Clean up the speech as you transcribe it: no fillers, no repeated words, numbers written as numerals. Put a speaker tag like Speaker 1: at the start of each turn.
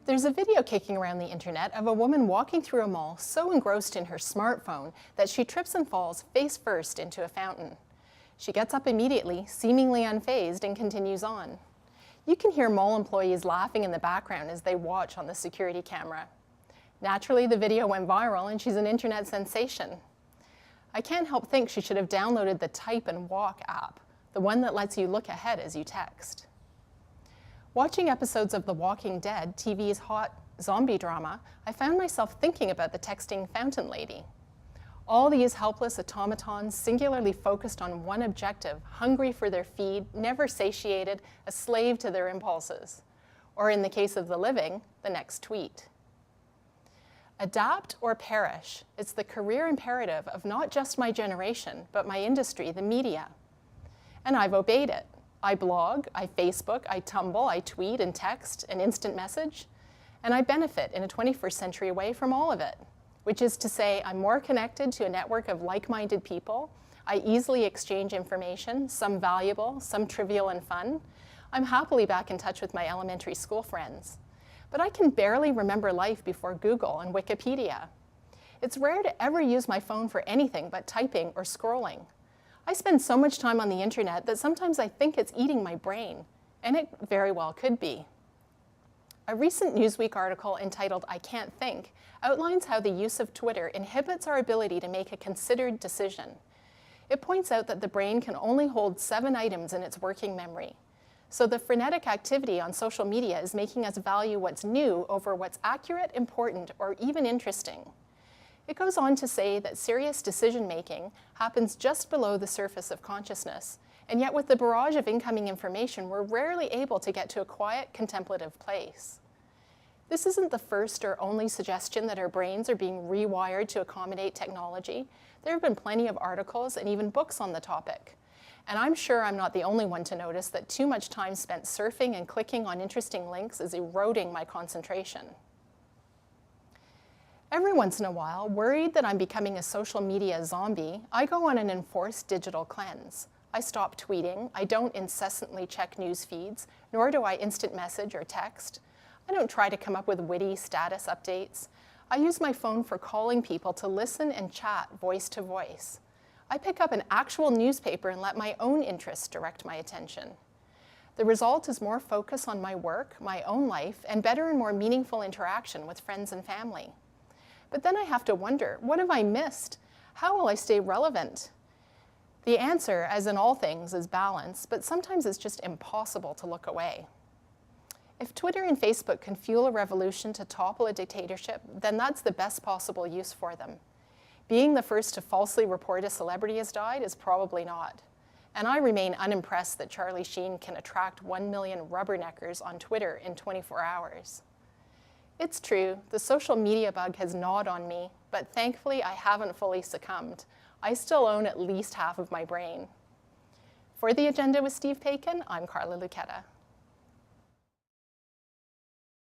Speaker 1: There's a video kicking around the internet of a woman walking through a mall so engrossed in her smartphone that she trips and falls face first into a fountain. She gets up immediately, seemingly unfazed, and continues on. You can hear mall employees laughing in the background as they watch on the security camera. Naturally, the video went viral and she's an internet sensation. I can't help think she should have downloaded the Type and Walk app, the one that lets you look ahead as you text. Watching episodes of The Walking Dead, TV's hot zombie drama, I found myself thinking about the texting fountain lady. All these helpless automatons singularly focused on one objective, hungry for their feed, never satiated, a slave to their impulses. Or in the case of the living, the next tweet. Adapt or perish. It's the career imperative of not just my generation, but my industry, the media. And I've obeyed it. I blog, I Facebook, I tumble, I tweet and text and instant message, and I benefit in a 21st century way from all of it, which is to say I'm more connected to a network of like-minded people. I easily exchange information, some valuable, some trivial and fun. I'm happily back in touch with my elementary school friends. But I can barely remember life before Google and Wikipedia. It's rare to ever use my phone for anything but typing or scrolling. I spend so much time on the internet that sometimes I think it's eating my brain, and it very well could be. A recent Newsweek article entitled "I Can't Think" outlines how the use of Twitter inhibits our ability to make a considered decision. It points out that the brain can only hold 7 items in its working memory. So the frenetic activity on social media is making us value what's new over what's accurate, important, or even interesting. It goes on to say that serious decision-making happens just below the surface of consciousness, and yet with the barrage of incoming information, we're rarely able to get to a quiet, contemplative place. This isn't the first or only suggestion that our brains are being rewired to accommodate technology. There have been plenty of articles and even books on the topic. And I'm sure I'm not the only one to notice that too much time spent surfing and clicking on interesting links is eroding my concentration. Every once in a while, worried that I'm becoming a social media zombie, I go on an enforced digital cleanse. I stop tweeting, I don't incessantly check news feeds, nor do I instant message or text. I don't try to come up with witty status updates. I use my phone for calling people to listen and chat voice to voice. I pick up an actual newspaper and let my own interests direct my attention. The result is more focus on my work, my own life, and better and more meaningful interaction with friends and family. But then I have to wonder, what have I missed? How will I stay relevant? The answer, as in all things, is balance, but sometimes it's just impossible to look away. If Twitter and Facebook can fuel a revolution to topple a dictatorship, then that's the best possible use for them. Being the first to falsely report a celebrity has died is probably not. And I remain unimpressed that Charlie Sheen can attract 1 million rubberneckers on Twitter in 24 hours. It's true, the social media bug has gnawed on me, but thankfully I haven't fully succumbed. I still own at least half of my brain. For The Agenda with Steve Paikin, I'm Carla Lucetta.